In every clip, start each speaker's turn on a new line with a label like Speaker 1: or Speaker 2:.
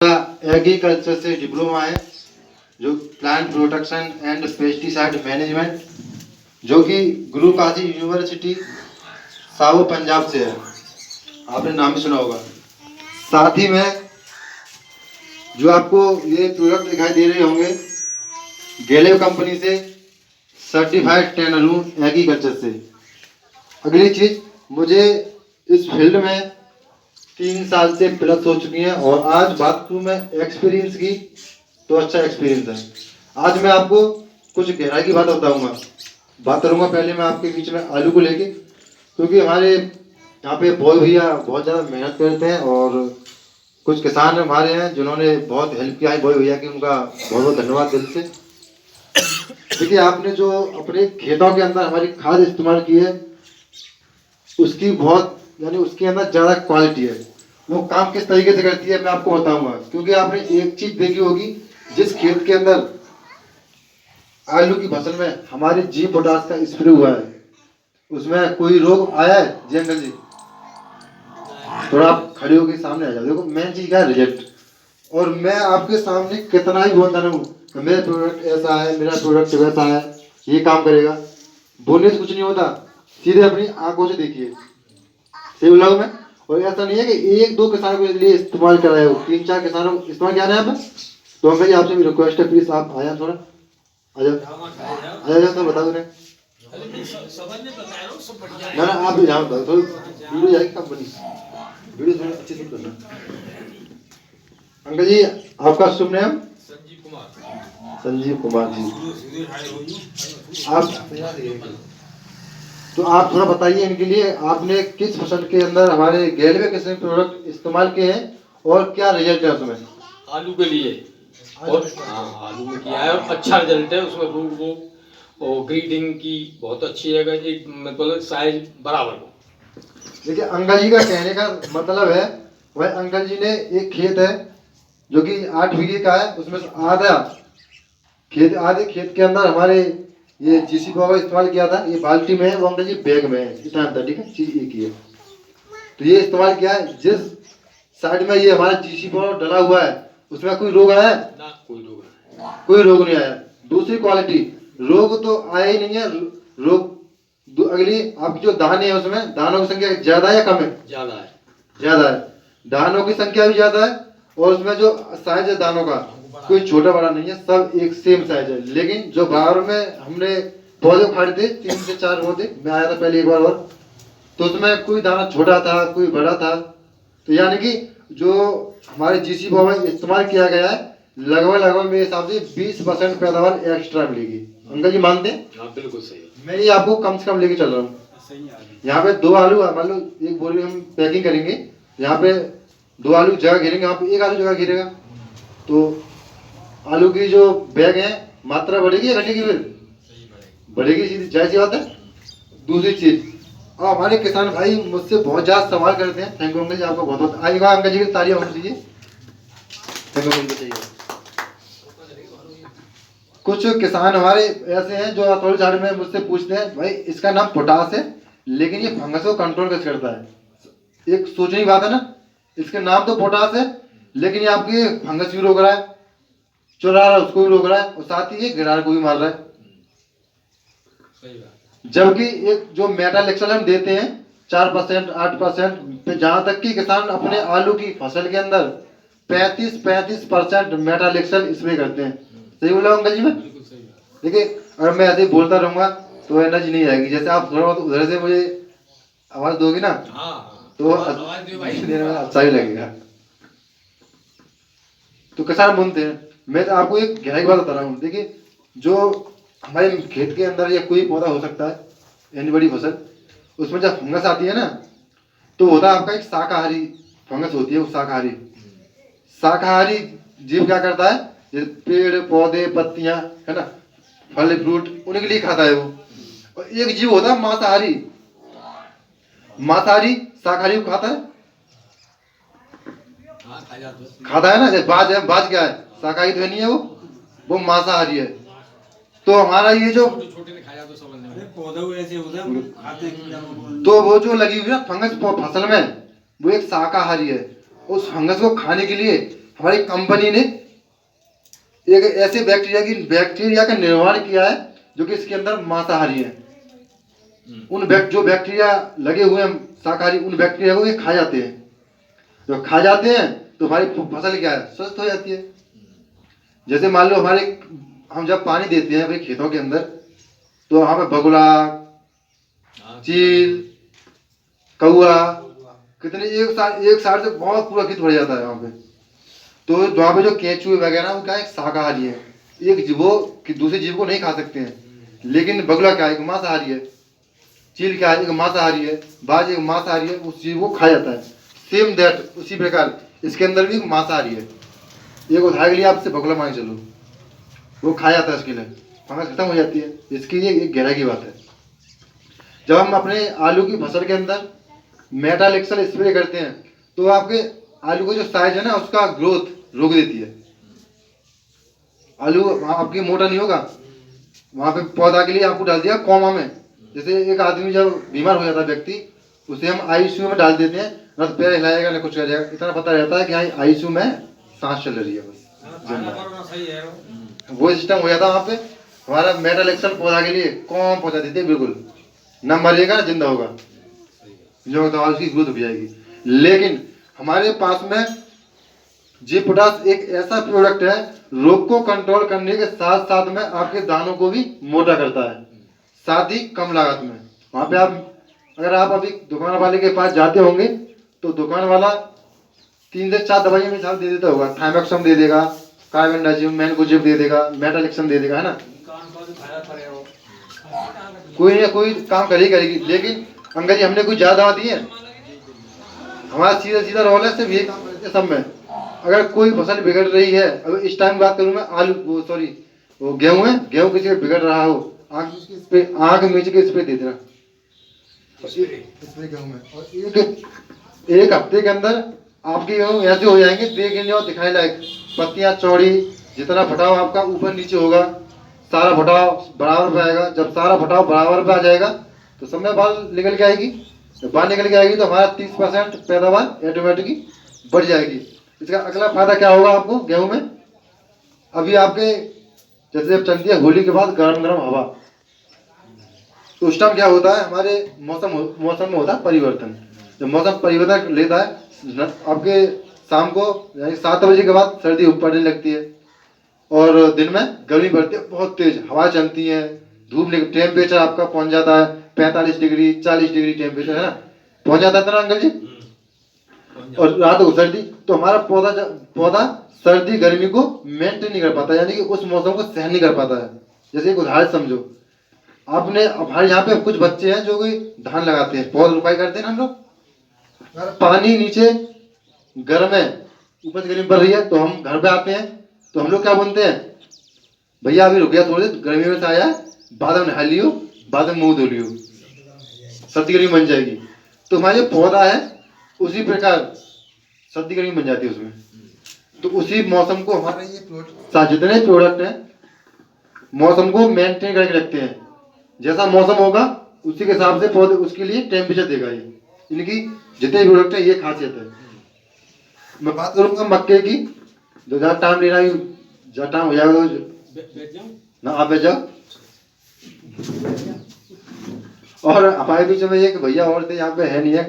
Speaker 1: Agriculture से diploma है जो plant protection and pesticide management, जो कि गुरु काशी यूनिवर्सिटी साहो पंजाब से है। आपने नाम भी सुना होगा। साथ ही में जो आपको ये प्रोडक्ट दिखाई दे रहे होंगे गेलेव कंपनी से सर्टिफाइड ट्रेनर एग्रीकल्चर से। अगली चीज, मुझे इस फील्ड में 3 साल से प्लस हो चुकी है और आज बात करूँ मैं एक्सपीरियंस की तो अच्छा एक्सपीरियंस है। आज मैं आपको कुछ गहराई की बात बताऊंगा। बात करूंगा पहले मैं आपके बीच में आलू को लेके, क्योंकि हमारे यहाँ पे बॉय भैया बहुत ज़्यादा मेहनत करते हैं और कुछ किसान हमारे हैं जिन्होंने बहुत हेल्प किया है बॉय भैया की, उनका बहुत बहुत धन्यवाद दिल से। देखिए, आपने जो अपने खेतों के अंदर हमारी खाद इस्तेमाल की है उसकी बहुत उसके अंदर ज़्यादा क्वालिटी है। वो काम किस तरीके से करती है मैं आपको बताऊंगा, क्योंकि आपने एक चीज देखी होगी, जिस खेत के अंदर आलू की फसल में हमारे जी पोटास का स्प्रे हुआ है उसमें कोई रोग आया है? जी अंकल जी, थोड़ा आप खड़े होकर सामने आ जाओ। देखो मेन चीज क्या है, रिजल्ट। और मैं आपके सामने कितना ही बोलता रहूं मेरा प्रोडक्ट ऐसा है, मेरा प्रोडक्ट वैसा है, ये काम करेगा, बोलने से कुछ नहीं होता। सीधे अपनी आंखों से देखिए, सही बोला मैं। और ऐसा नहीं है कि 1-2 किसानों के लिए इस्तेमाल कराया हो, 3-4 किसानों को इस्तेमाल किया है। तो अंकल जी आपसे भी रिक्वेस्ट है, प्लीज आप आया थोड़ा आ जाओ तो बता दो ना आप भी जाओ तो वीडियो जाएगी कंपनी, वीडियो थोड़ी अच्छी से करना। अंकल जी आपका शुभ नाम? संजीव कुमार जी। आप तो आप थोड़ा बताइए इनके लिए, आपने किस फसल के अंदर हमारे गेलवे किस्म के प्रोडक्ट इस्तेमाल किए हैं और क्या रिजल्ट है उसमें?
Speaker 2: आलू के लिए और हाँ आलू में किया है और अच्छा रिजल्ट है उसमें। रूट वो और ग्रीडिंग की बहुत अच्छी है, एक मतलब साइज बराबर हो।
Speaker 1: देखिए अंकल जी का कहने का मतलब है, वह अंकल जी ने एक खेत है जो कि 8 बीघे का है, उसमें आधे खेत के अंदर हमारे ये जीसी पावर इस्तेमाल किया था। ये बाल्टी में है, वो अंकल जी बैग में है, इतना अंतर, ठीक है, चीज एक ही है। तो ये इस्तेमाल किया है। जिस साइड में ये हमारा जीसी पावर डला हुआ है उसमें कोई रोग आया है?
Speaker 2: ना,
Speaker 1: कोई रोग नहीं आया। दूसरी क्वालिटी, रोग तो आया ही नहीं है। अगली आपकी जो दाने है उसमें दानों की संख्या ज्यादा है या कम है? ज्यादा है। दानों की संख्या भी ज्यादा है और उसमें जो साइज है दानों का कोई छोटा बड़ा नहीं है, सब एक सेम साइज है। लेकिन जो बाहर में हमने पौधे उखाड़े थे 3 से 4 पौधे, मैं आया था पहले एक बार और, तो उसमें कोई दाना छोटा था कोई बड़ा था। तो यानी कि जो हमारे जीसी पावर इस्तेमाल किया गया है लगभग मेरे हिसाब से 20% पैदावार एक्स्ट्रा मिलेगी। अंकल जी मानते हैं?
Speaker 2: हाँ बिल्कुल सही।
Speaker 1: मैं ये आपको कम से कम लेके चल रहा हूँ। यहाँ पे 2 आलू मान लो, एक बोरी हम पैकिंग करेंगे, यहाँ पे 2 आलू जगह घेरेंगे, यहाँ पे 1 आलू जगह घेरेगा, तो आलू की जो बैग है मात्रा बढ़ेगी या घटेगी? फिर बढ़ेगी, सीधी जायज़ सी बात है। दूसरी चीज, और हमारे किसान भाई मुझसे बहुत ज्यादा सवाल करते हैं। थैंक यू अंकल जी, आपका बहुत बहुत आएगा। अंकल जी की तालियां होनी चाहिए। थैंक यू अंकल जी। कुछ किसान हमारे ऐसे हैं जो थोड़ी साइड में मुझसे पूछते हैं, भाई इसका नाम पोटास है लेकिन ये फंगस को कंट्रोल कैसे करता है? एक सोचने की बात है ना, इसके नाम तो पोटास है लेकिन ये आपकी फंगस भी रोक रहा है, चुरा रहा है उसको भी रोक रहा है, और साथ ही ये गिरार को भी मार रहा है। जबकि एक जो मेटल एक्सल हम देते हैं 4% 8%, जहां तक कि किसान अपने आलू की फसल के अंदर 35% मेटल एक्सल स्प्रे करते हैं। सही बोला अंकल जी? मैं देखिए, अगर मैं ऐसे ही बोलता रहूंगा तो एनर्जी नहीं आएगी। जैसे आप थोड़ा बहुत उधर से मुझे आवाज दोगे ना तो देने में अच्छा ही लगेगा। तो किसान बोलते हैं, मैं तो आपको एक गहराई बात बता रहा हूँ। देखिए, जो हमारे खेत के अंदर या कोई पौधा हो सकता है, एनी बड़ी फसल, उसमें जब फंगस आती है ना तो होता है आपका एक शाकाहारी फंगस होती है। वो शाकाहारी जीव क्या करता है, जैसे पेड़ पौधे पत्तियां है ना, फल फ्रूट, उनके लिए खाता है वो। और एक जीव होता है मांसाहारी, शाकाहारी को खाता है, खाता है ना। जैसे बाज है, बाज क्या है, शाकाहारी तो नहीं है, वो मांसाहारी है। तो हमारा ये जो तो वो जो लगी हुई है फंगस फसल में, वो एक शाकाहारी है। उस फंगस को खाने के लिए हमारी कंपनी ने एक ऐसे बैक्टीरिया का निर्माण किया है जो कि इसके अंदर मांसाहारी है। जो बैक्टीरिया लगे हुए हैं शाकाहारी, उन बैक्टीरिया को ये खा जाते हैं। जो खा जाते हैं तो हमारी फसल क्या है, स्वस्थ हो जाती है। जैसे मान लो हम जब पानी देते हैं अपने खेतों के अंदर, तो वहाँ पे बगुला, चील, कौआ, कितने एक साथ से बहुत पूरा खेत भर जाता है वहाँ पे। तो वहाँ पे जो केंचुए वगैरह वो क्या है, शाकाहारी है, एक जीवो कि दूसरे जीव को नहीं खा सकते हैं। लेकिन बगुला क्या है, एक मांसाहारी है। चील क्या है, एक मांसाहारी है। बाज एक मांसाहारी है, उस जीव को खा जाता है। सेम दैट उसी प्रकार इसके अंदर भी मांसाहारी है। एक उदाहरण के लिए आपसे बगुला मान चलो, वो खा जाता है, उसके लिए फंगस खत्म हो जाती है। इसकी ये एक गहराई की बात है। जब हम अपने आलू की फसल के अंदर मेटालेक्सल स्प्रे करते हैं तो आपके आलू का जो साइज है ना, उसका ग्रोथ रोक देती है। आलू आपकी मोटा नहीं होगा। वहाँ पे पौधा के लिए आपको डाल दिया कॉमा में। जैसे एक आदमी जब बीमार हो जाता है व्यक्ति, उसे हम आईसीयू में डाल देते हैं, ना तो पैर हिलाएगा ना कुछ करेगा, इतना पता रहता है कि हाँ आईसीयू में सांस चल रही है बस। वो सिस्टम हो जाता है वहाँ पे। हमारा मेटालेक्सल पौधा के लिए कॉम पौधा देते हैं, बिल्कुल ना मरेगा ना जिंदा होगा, जो दवा उसकी ग्रोथ हो जाएगी। लेकिन हमारे पास में जी पोटास एक ऐसा प्रोडक्ट है, रोग को कंट्रोल करने के साथ साथ में आपके दानों को भी मोटा करता है, साथ ही कम लागत में। वहाँ पे अगर आप अभी दुकान वाले के पास जाते होंगे तो दुकान वाला 3 से 4 दवाइयाँ मेरे साथ दे देता होगा। थाइमेक्सम दे देगा, कार्बेंडाजिम, मैनकोजिब दे देगा, मेटालेक्सन दे देगा, है ना। कोई ना कोई काम करेगी। लेकिन अंकल जी हमने कोई ज्यादा दवा दी है? हमारा सीधा रोल है, सिर्फ ये काम करते हैं सब में। अगर कोई फसल बिगड़ रही है, अब इस टाइम बात करूँ मैं, वो गेहूं है, गेहूं किसी का बिगड़ रहा हो, आँख मीच के स्प्रे दे देना स्प्रे गेहूं में, और एक हफ्ते के अंदर आपके गेहूं ऐसे हो जाएंगे देखने और दिखाने लायक। पत्तियां चौड़ी, जितना फटाव आपका ऊपर नीचे होगा, सारा फटाव बराबर पे आएगा। जब सारा फटाव बराबर पे आ जाएगा तो सब में बाल निकल के आएगी। जब बाल निकल के आएगी तो हमारा 30% पैदावार ऑटोमेटिकली बढ़ जाएगी। इसका अगला फायदा क्या होगा आपको गेहूं में? अभी आपके जैसे अब चलती है होली के बाद गर्म गर्म हवा, तो उस टाइम क्या होता है, हमारे मौसम में होता है परिवर्तन। जब मौसम परिवर्तन लेता है, आपके शाम को यानी 7 बजे के बाद सर्दी पड़ने लगती है और दिन में गर्मी बढ़ती है, बहुत तेज हवा चलती है, धूप टेम्परेचर आपका पहुंच जाता है 45 डिग्री 40 डिग्री टेम्परेचर, है ना, पहुंच जाता है ना अंकल जी। और रात को सर्दी, तो हमारा पौधा सर्दी गर्मी को मेंटेन नहीं कर पाता, यानी कि उस मौसम को सहन नहीं कर पाता है। जैसे एक उदाहरण समझो, आपने हमारे यहाँ पे कुछ बच्चे हैं जो कि धान लगाते हैं, पौध रोपाई करते हैं ना हम लोग। पानी नीचे गर्म है, ऊपर से गर्मी पड़ रही है, तो हम घर पे आते हैं तो हम लोग क्या बोलते हैं, भैया अभी रुक गया थोड़ी देर, गर्मी में से आया, बाद में नहा लियो, बाद में मुंह धो लियो, सर्दी गर्मी बन जाएगी। तो हमारा जो पौधा है उसी प्रकार सर्दी गर्मी बन जाती है उसमें। तो उसी मौसम को हमारे ये जितने प्रोडक्ट हैं मौसम को मेंटेन करके रखते हैं। जैसा मौसम होगा उसी के हिसाब से पौधे उसके लिए टेम्परेचर देगा। ये इनकी जितने प्रोडक्ट है ये खासियत है। मैं बात करूंगा मक्के की, जो ज़्यादा टाइम लेना, ज़्यादा टाइम हो जाएगा तो ना आप बैठ जाओ। और हमारे बीच में एक भैया और थे, यहाँ पे है नहीं है,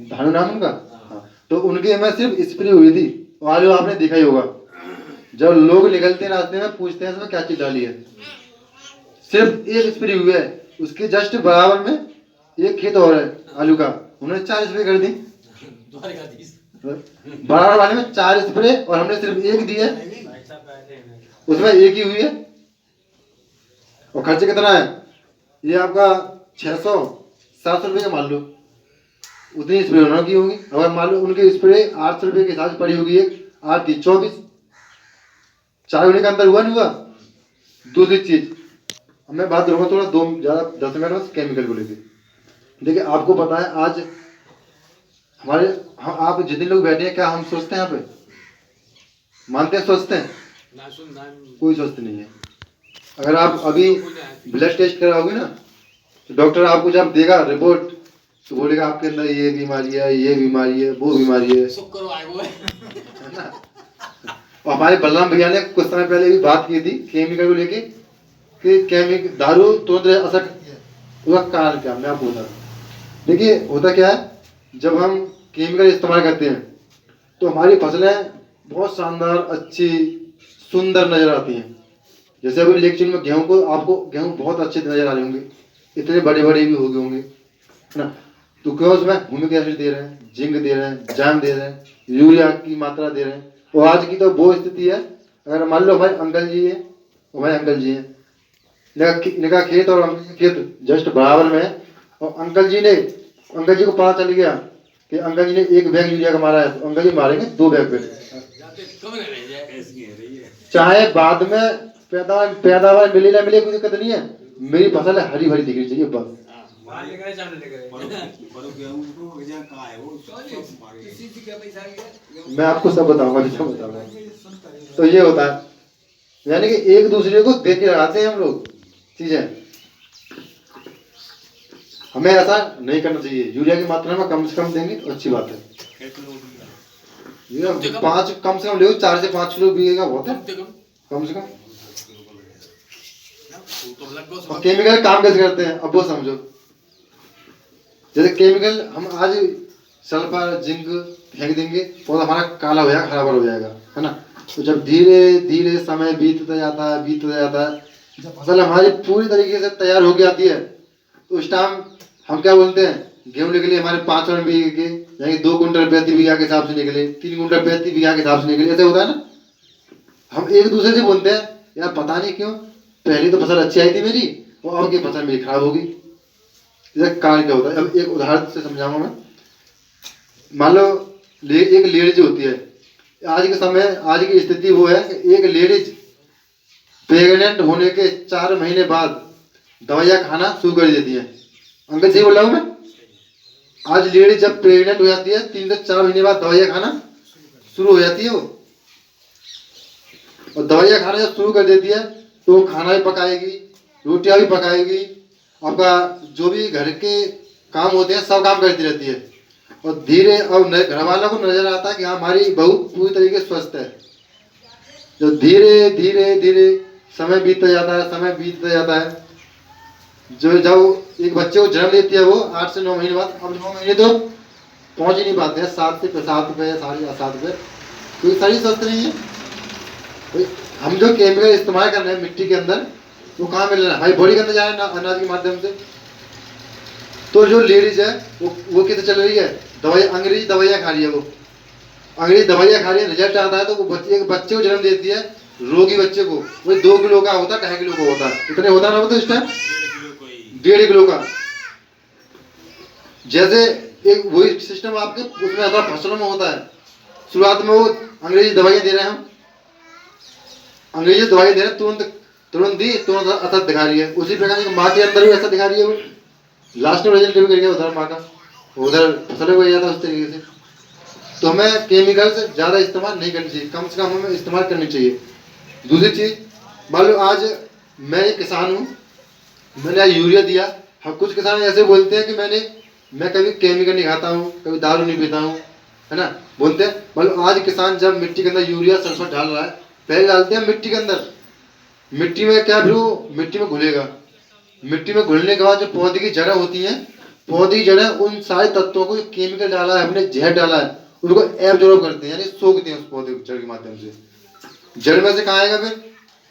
Speaker 1: भानु नाम उनका, तो उनके में सिर्फ स्प्रे हुई थी, वाले आपने देखा ही होगा। जब लोग निकलते रास्ते में पूछते हैं इसमें क्या चीज डाली है, सिर्फ एक स्प्रे हुई है। उसके जस्ट बराबर में एक खेत और है आलू का, उन्होंने 4 स्प्रे कर दी। बराबर वाले में 4 स्प्रे और हमने सिर्फ एक दी है, उसमें एक ही हुई है। और खर्चे कितना है, ये आपका 600-700 रुपये का मान लो, उतनी स्प्रे उन्होंने की होगी। अगर मान लो उनके स्प्रे 800 रुपये के हिसाब से पड़ी होगी, एक 8 3 24, 4 होने का अंदर हुआ नहीं हुआ। दूसरी चीज मैं बात करूँगा थोड़ा 10 मिनट बस केमिकल को लेके। देखिए आपको पता है आज हमारे आप जितने लोग बैठे हैं, क्या हम सोचते हैं यहाँ पे, मानते हैं, सोचते हैं? कोई सोचते नहीं है। अगर आप अभी ब्लड टेस्ट कराओगे ना, तो डॉक्टर आपको जब देगा रिपोर्ट तो बोलेगा आपके अंदर ये बीमारी है, ये बीमारी है, वो बीमारी है,
Speaker 2: शुक्र आए वो है
Speaker 1: ना। और हमारे बलराम भैया ने कुछ समय पहले भी बात की थी केमिकल को लेके कि केमिकल दारू तुरंत असर करती है। उसका कारण क्या, मैं आपको बता रहा हूँ। देखिए होता क्या है, जब हम केमिकल इस्तेमाल करते हैं तो हमारी फसलें बहुत शानदार, अच्छी, सुंदर नजर आती हैं। जैसे अभी इलेक्शन में गेहूं को, आपको गेहूं बहुत अच्छे नजर आ रहे होंगे, इतने बड़े बड़े भी हो गए होंगे, है ना। तो क्यों उसमें ह्यूमिक एसिड दे रहे हैं, जिंक दे रहे हैं, जाम दे रहे हैं, यूरिया की मात्रा दे रहे हैं। और आज की तो वो स्थिति है, अगर मान लो हमारे अंकल जी हैं, इनका खेत और अंकल जी का खेत जस्ट बराबर में है, और अंकल जी को पता चल गया कि अंकल जी ने 1 बैग यूरिया का मारा है, तो अंकल जी मारेंगे 2 बैग पे, चाहे बाद में पैदावार मिले ना मिले, कोई दिक्कत नहीं है, मेरी फसल हरी भरी दिखनी चाहिए बस। मैं आपको सब बताऊंगा। तो ये होता है, यानी कि एक दूसरे को देख के लगाते हैं हम लोग चीजें। हमें ऐसा नहीं करना चाहिए, यूरिया की मात्रा में कम से कम देंगे तो अच्छी बात है। यूरिया 5 कम से कम ले, 4 से 5 किलो बीघे का बहुत है कम से कम। और केमिकल काम कैसे करते हैं अब वो समझो। जैसे केमिकल हम आज सल्फर जिंक फेंक देंगे और हमारा काला हो जाएगा, हरा भरा हो जाएगा, है ना। तो जब धीरे धीरे समय बीतता जाता है, जब फसल हमारी पूरी तरीके से तैयार हो आती है, तो उस टाइम हम क्या बोलते हैं, गेहूं निकले हमारे 5 बीघे के, यानी 2 कुंटल प्रति बीघा के हिसाब से निकले, 3 कुंटल प्रति बीघा के हिसाब से निकले, ऐसे होता है ना। हम एक दूसरे से बोलते हैं यार पता नहीं क्यों पहले तो फसल अच्छी आई थी मेरी, और अब की फसल मेरी खराब होगी। इसका कारण क्या होता है, अब एक उदाहरण से समझाऊंगा मैं। मान लो एक लेडीज होती है, आज के समय, आज की स्थिति वो है कि एक लेडीज प्रेग्नेंट होने के 4 महीने बाद दवाइयाँ खाना शुरू कर देती है। अंकल सही बोल रहा हूँ मैं? आज लेडीज जब प्रेग्नेंट हो जाती है 3 से 4 महीने बाद दवाइयाँ खाना शुरू हो जाती है वो, और दवाइयाँ खाना जब शुरू कर देती है तो वो खाना भी पकाएगी, रोटियां भी पकाएगी, आपका जो भी घर के काम होते हैं सब काम करती रहती है। और धीरे और घर वालों को नजर आता है कि हाँ हमारी बहू पूरी तरीके से स्वस्थ है। जो धीरे धीरे धीरे समय बीतता जाता है, जो जब एक बच्चे को जन्म देती है वो 8 से 9 महीने बाद, अब 9 महीने तो पहुंच ही नहीं पाते हैं, 7 पे 7 पे 7.5 पे, क्योंकि शरीर स्वस्थ नहीं है। तो हम जो केमिकल इस्तेमाल कर रहे हैं मिट्टी के अंदर, वो कहाँ मिल रहा है, हमारी बॉडी के अंदर जा रहा है अनाज के माध्यम से। तो जो लेडीज है वो कितने चल रही है, दवाई, अंग्रेजी दवाइयाँ खा रही है, वो अंग्रेजी दवाइयाँ खा रही है, रिजल्ट आता है तो वो एक बच्चे को जन्म देती है, रोगी बच्चे को, वो 2 किलो का होता है, 2.5 किलो का होता है, इतने होता ना, वो तो इस टाइम 1.5 किलो का। जैसे एक वही सिस्टम आपके उसमें आता है, फसलों में होता है। शुरुआत में वो अंग्रेजी दवाइयाँ दे रहे हैं, हम अंग्रेजी दवाई दे रहे हैं, तुरंत असर दिखा रही है। उसी प्रकार माँ के अंदर भी ऐसा दिखा रही है, वो लास्ट में रिजल्ट भी करेगा उधर माँ का, उधर फसल हो जाता है उस तरीके से। तो हमें केमिकल से ज़्यादा इस्तेमाल नहीं करनी चाहिए, कम से कम हमें इस्तेमाल करनी चाहिए। दूसरी चीज़, मान लो आज मैं एक किसान हूँ, मैंने आज यूरिया दिया। हम कुछ किसान ऐसे बोलते हैं कि मैं कभी केमिकल नहीं खाता हूँ, कभी दारू नहीं पीता हूँ, है ना, बोलते हैं। मान लो आज किसान जब मिट्टी के अंदर यूरिया सल्फर डाल रहा है, पहले डालते हैं मिट्टी के अंदर, मिट्टी में क्या, फिर वो मिट्टी में घुलेगा, मिट्टी में घुलने के बाद जो पौधे की जड़ें होती हैं, पौधे की जड़ें उन सारे तत्वों को, जो केमिकल डाला है, हमने जहर डाला है, उनको एब्जॉर्ब करते हैं, यानी सोखते हैं उस पौधे को जड़ के माध्यम से। जड़ में से कहाँ आएगा, फिर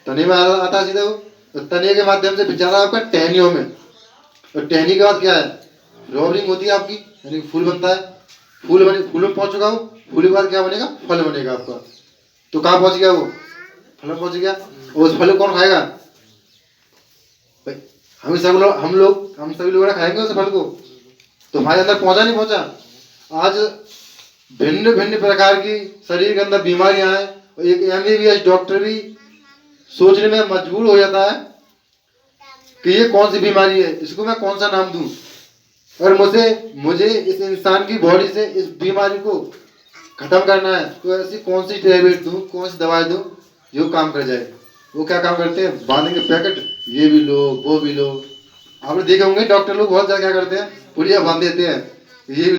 Speaker 1: तने में आता है सीधा वो, तो तने के माध्यम से बेचारा आपका टहनियों में, और टहनी के बाद क्या है, फ्लावरिंग होती है आपकी, यानी फूल बनता है, फूल में पहुंच चुका हो, फूल के बाद क्या बनेगा, फल बनेगा आपका। तो कहाँ पहुंच गया वो, फल में पहुंच गया, और उस फल को कौन खाएगा, भाई हम सभी लोग खाएंगे उस फल को। तो हमारे अंदर पहुंचा नहीं पहुंचा। आज भिन्न भिन्न प्रकार की शरीर के अंदर बीमारियां हैं, और एक MBBS डॉक्टर भी सोचने में मजबूर हो जाता है कि ये कौन सी बीमारी है, इसको मैं कौन सा नाम दूं, और मुझे इस इंसान की बॉडी से इस बीमारी को खत्म करना है, तो ऐसी कौन सी टैबलेट दूं, कौन सी दवाई दूं जो काम कर जाए। वो क्या काम करते हैं, बांधेंगे पैकेट, ये भी लो वो भी लो, आपने देखे होंगे डॉक्टर लोग बहुत ज्यादा क्या करते हैं, पुलिया बांध देते हैं, ये